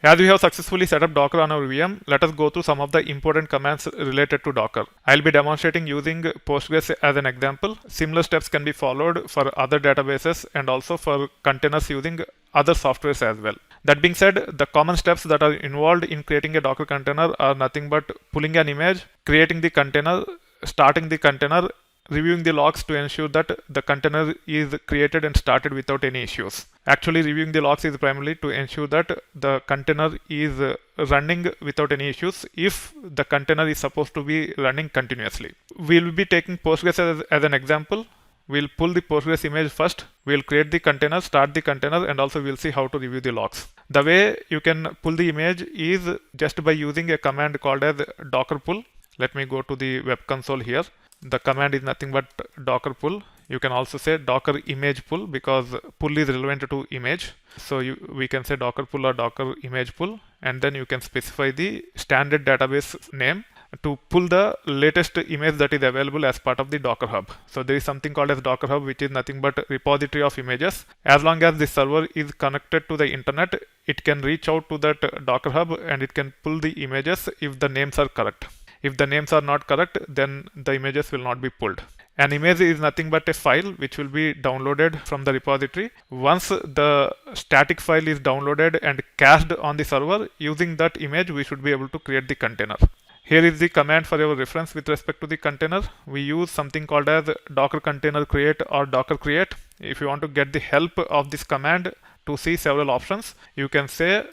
As we have successfully set up Docker on our VM, let us go through some of the important commands related to Docker. I'll be demonstrating using Postgres as an example. Similar steps can be followed for other databases and also for containers using other softwares as well. That being said, the common steps that are involved in creating a Docker container are nothing but pulling an image, creating the container, starting the container, reviewing the logs to ensure that the container is created and started without any issues. Actually, reviewing the logs is primarily to ensure that the container is running without any issues if the container is supposed to be running continuously. We'll be taking Postgres as an example. We'll pull the Postgres image first. We'll create the container, start the container, and also we'll see how to review the logs. The way you can pull the image is just by using a command called as docker pull. Let me go to the web console here. The command is nothing but docker pull. You can also say docker image pull because pull is relevant to image. So we can say docker pull or docker image pull, and then you can specify the standard database name to pull the latest image that is available as part of the Docker Hub. So there is something called as Docker Hub, which is nothing but repository of images. As long as the server is connected to the internet, it can reach out to that Docker Hub and it can pull the images if the names are correct. If the names are not correct, then the images will not be pulled. An image is nothing but a file which will be downloaded from the repository. Once the static file is downloaded and cached on the server, using that image, we should be able to create the container. Here is the command for your reference with respect to the container. We use something called as docker container create or docker create. If you want to get the help of this command to see several options, you can say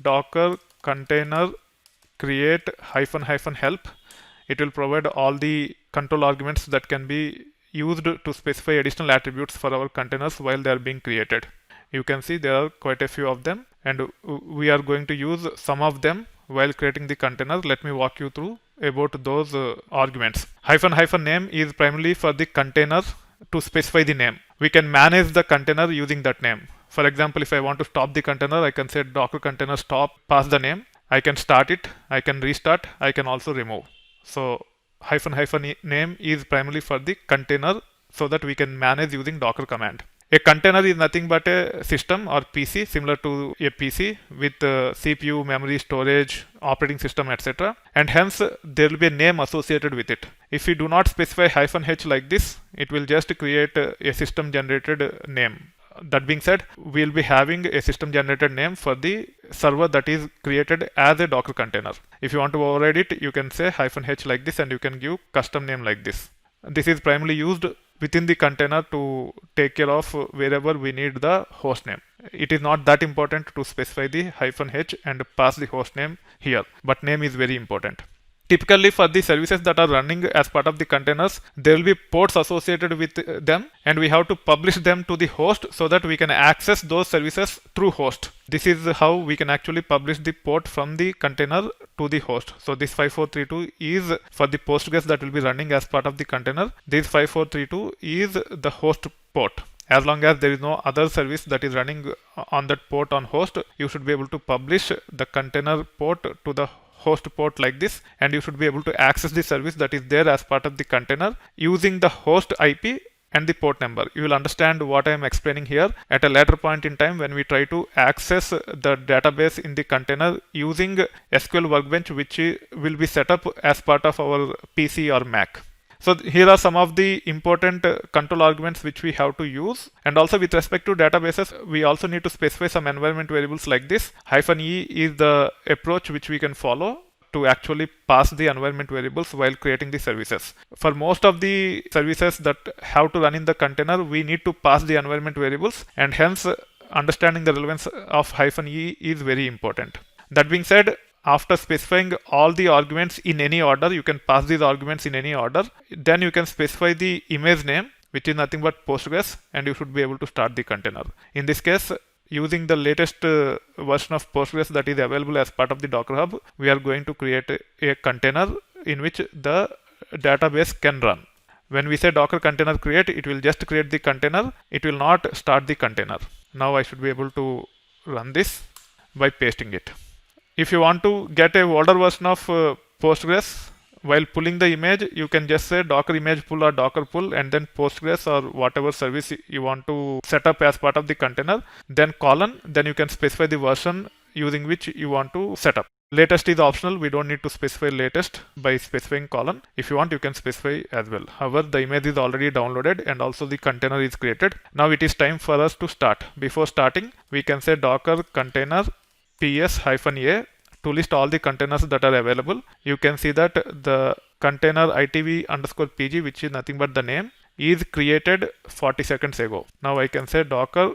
docker container create --help. It will provide all the control arguments that can be used to specify additional attributes for our containers while they are being created. You can see there are quite a few of them, and we are going to use some of them while creating the container. Let me walk you through about those arguments. --name is primarily for the container to specify the name. We can manage the container using that name. For example, if I want to stop the container, I can say docker container stop, pass the name. I can start it, I can restart, I can also remove. So --name is primarily for the container so that we can manage using docker command. A container is nothing but a system or PC similar to a PC with CPU, memory, storage, operating system, etc. And hence there will be a name associated with it. If we do not specify -h like this, it will just create a system generated name. That being said, we'll be having a system generated name for the server that is created as a Docker container. If you want to override it, you can say -h like this and you can give custom name like this. This is primarily used within the container to take care of wherever we need the host name. It is not that important to specify the -h and pass the host name here, but name is very important. Typically for the services that are running as part of the containers, there will be ports associated with them, and we have to publish them to the host so that we can access those services through host. This is how we can actually publish the port from the container to the host. So this 5432 is for the Postgres that will be running as part of the container. This 5432 is the host port. As long as there is no other service that is running on that port on host, you should be able to publish the container port to the host port like this, and you should be able to access the service that is there as part of the container using the host IP and the port number. You will understand what I am explaining here at a later point in time when we try to access the database in the container using SQL Workbench, which will be set up as part of our PC or Mac. So here are some of the important control arguments which we have to use. And also with respect to databases, we also need to specify some environment variables like this. -e is the approach which we can follow to actually pass the environment variables while creating the services. For most of the services that have to run in the container, we need to pass the environment variables, and hence understanding the relevance of -e is very important. That being said, after specifying all the arguments in any order, you can pass these arguments in any order. Then you can specify the image name, which is nothing but Postgres, and you should be able to start the container. In this case, using the latest version of Postgres that is available as part of the Docker Hub, we are going to create a container in which the database can run. When we say docker container create, it will just create the container. It will not start the container. Now I should be able to run this by pasting it. If you want to get a older version of Postgres, while pulling the image, you can just say docker image pull or docker pull, and then Postgres or whatever service you want to set up as part of the container, then colon, then you can specify the version using which you want to set up. Latest is optional. We don't need to specify latest by specifying colon. If you want, you can specify as well. However, the image is already downloaded and also the container is created. Now it is time for us to start. Before starting, we can say docker container ps-a to list all the containers that are available. You can see that the container itv_pg, which is nothing but the name, is created 40 seconds ago. Now I can say docker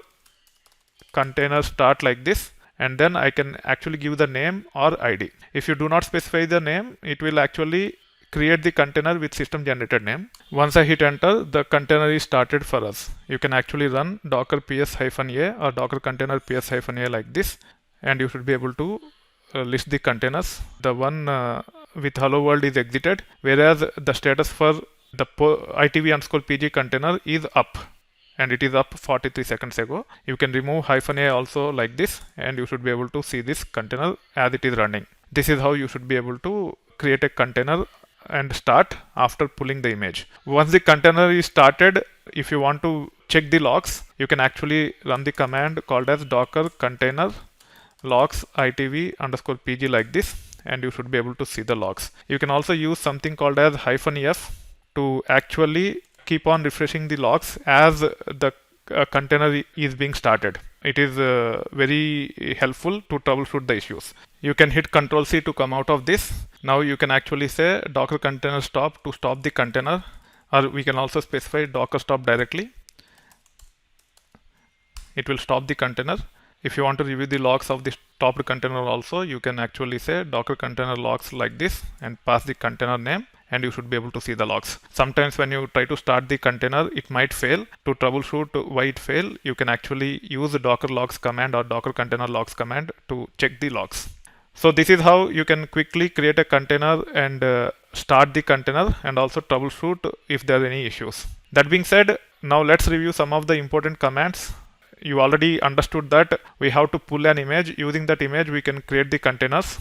container start like this, and then I can actually give the name or ID. If you do not specify the name, it will actually create the container with system generated name. Once I hit enter, the container is started for us. You can actually run docker ps-a or docker container ps-a like this, and you should be able to list the containers. The one with hello world is exited, whereas the status for the itv_pg container is up, and it is up 43 seconds ago. You can remove -a also like this, and you should be able to see this container as it is running. This is how you should be able to create a container and start after pulling the image. Once the container is started, if you want to check the logs, you can actually run the command called as docker container logs itv_pg like this, and you should be able to see the logs. You can also use something called as -f to actually keep on refreshing the logs as the container is being started. It is very helpful to troubleshoot the issues. You can hit Ctrl+C to come out of this. Now you can actually say docker container stop to stop the container, or we can also specify docker stop directly. It will stop the container. If you want to review the logs of the stopped container also, you can actually say docker container logs like this and pass the container name, and you should be able to see the logs. Sometimes when you try to start the container, it might fail. To troubleshoot why it failed, you can actually use the docker logs command or docker container logs command to check the logs. So this is how you can quickly create a container and start the container, and also troubleshoot if there are any issues. That being said, now let's review some of the important commands. You already understood that we have to pull an image. Using that image, we can create the containers.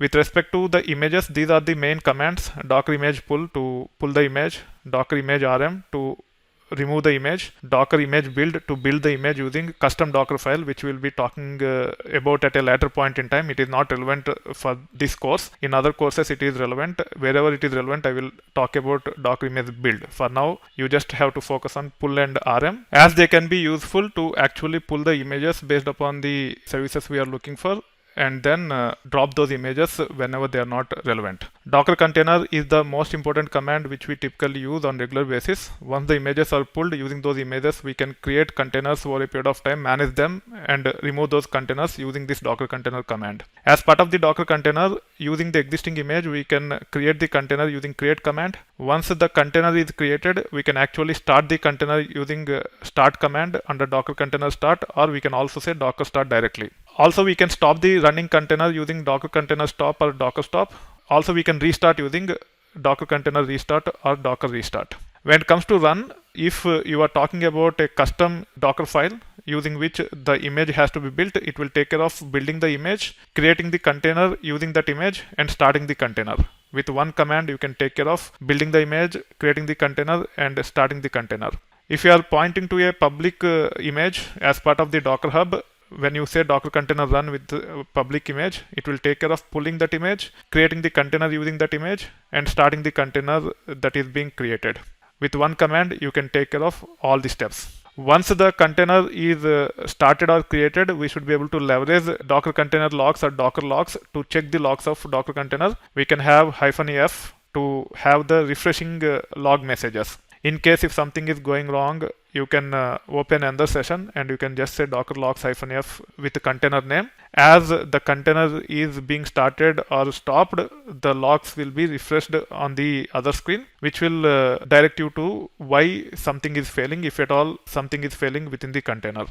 With respect to the images, these are the main commands: docker image pull to pull the image, docker image rm to remove the image, docker image build to build the image using custom docker file, which we'll be talking about at a later point in time. It is not relevant for this course. In other courses it is relevant. Wherever it is relevant, I will talk about docker image build. For now, you just have to focus on pull and rm, as they can be useful to actually pull the images based upon the services we are looking for, and then drop those images whenever they are not relevant. Docker container is the most important command which we typically use on regular basis. Once the images are pulled, using those images we can create containers over a period of time, manage them, and remove those containers using this docker container command. As part of the docker container, using the existing image, we can create the container using create command. Once the container is created, we can actually start the container using start command under docker container start, or we can also say docker start directly. Also, we can stop the running container using docker container stop or docker stop. Also, we can restart using docker container restart or docker restart. When it comes to run, if you are talking about a custom docker file using which the image has to be built, it will take care of building the image, creating the container using that image, and starting the container. With one command, you can take care of building the image, creating the container, and starting the container. If you are pointing to a public image as part of the Docker Hub, when you say docker container run with the public image, it will take care of pulling that image, creating the container using that image, and starting the container that is being created. With one command, you can take care of all the steps. Once the container is started or created, we should be able to leverage docker container logs or docker logs to check the logs of docker container. We can have -f to have the refreshing log messages. In case if something is going wrong, you can open another session and you can just say docker logs -f with the container name. As the container is being started or stopped, the logs will be refreshed on the other screen, which will direct you to why something is failing, if at all something is failing within the container.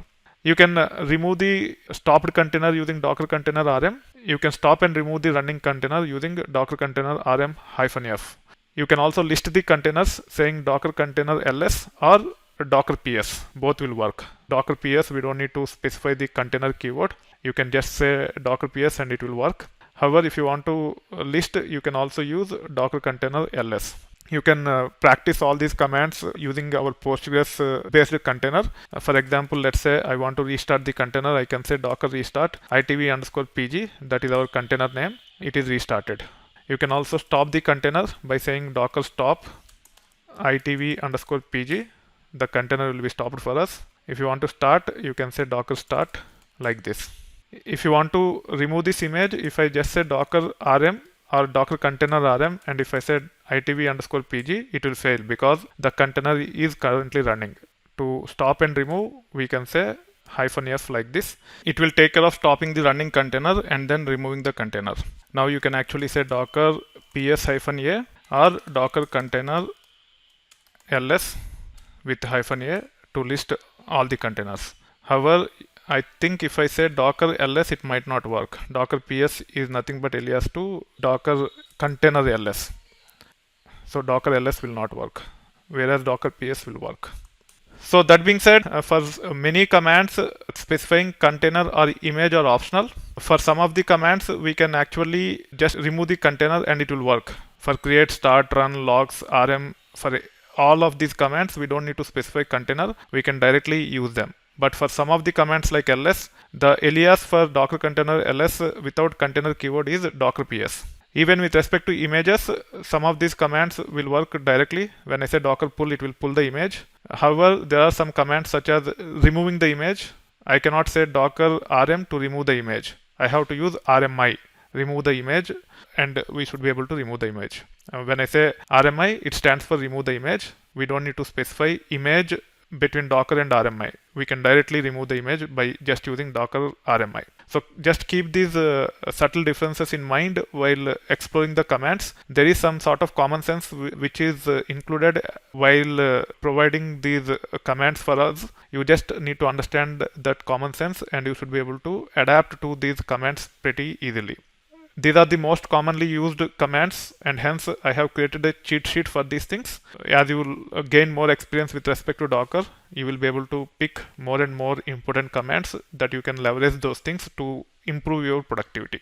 You can remove the stopped container using docker container rm. You can stop and remove the running container using docker container rm -f. You can also list the containers saying docker container ls or docker ps. Both will work. Docker ps, we don't need to specify the container keyword. You can just say docker ps and it will work. However, if you want to list, you can also use docker container ls. You can practice all these commands using our Postgres based container. For example, let's say I want to restart the container. I can say docker restart itv underscore pg. That is our container name. It is restarted. You can also stop the container by saying docker stop itv underscore pg. The container will be stopped for us. If you want to start, you can say docker start like this. If you want to remove this image, if I just say docker rm or docker container rm, and if I said itv underscore pg, it will fail because the container is currently running. To stop and remove, we can say -f like this. It will take care of stopping the running container and then removing the container. Now you can actually say docker ps-a or docker container ls with -a to list all the containers. However, I think if I say docker ls, it might not work. Docker ps is nothing but alias to docker container ls. So docker ls will not work, whereas docker ps will work. So that being said, for many commands, specifying container or image are optional. For some of the commands, we can actually just remove the container and it will work. For create, start, run, logs, rm, for all of these commands, we don't need to specify container. We can directly use them. But for some of the commands like ls, the alias for docker container ls without container keyword is docker ps. Even with respect to images, some of these commands will work directly. When I say docker pull, it will pull the image. However, there are some commands such as removing the image. I cannot say docker rm to remove the image. I have to use rmi, remove the image, and we should be able to remove the image. When I say rmi, it stands for remove the image. We don't need to specify image between docker and rmi. We can directly remove the image by just using docker rmi. So just keep these subtle differences in mind while exploring the commands. There is some sort of common sense which is included while providing these commands for us. You just need to understand that common sense and you should be able to adapt to these commands pretty easily. These are the most commonly used commands, and hence I have created a cheat sheet for these things. As you will gain more experience with respect to Docker, you will be able to pick more and more important commands that you can leverage those things to improve your productivity.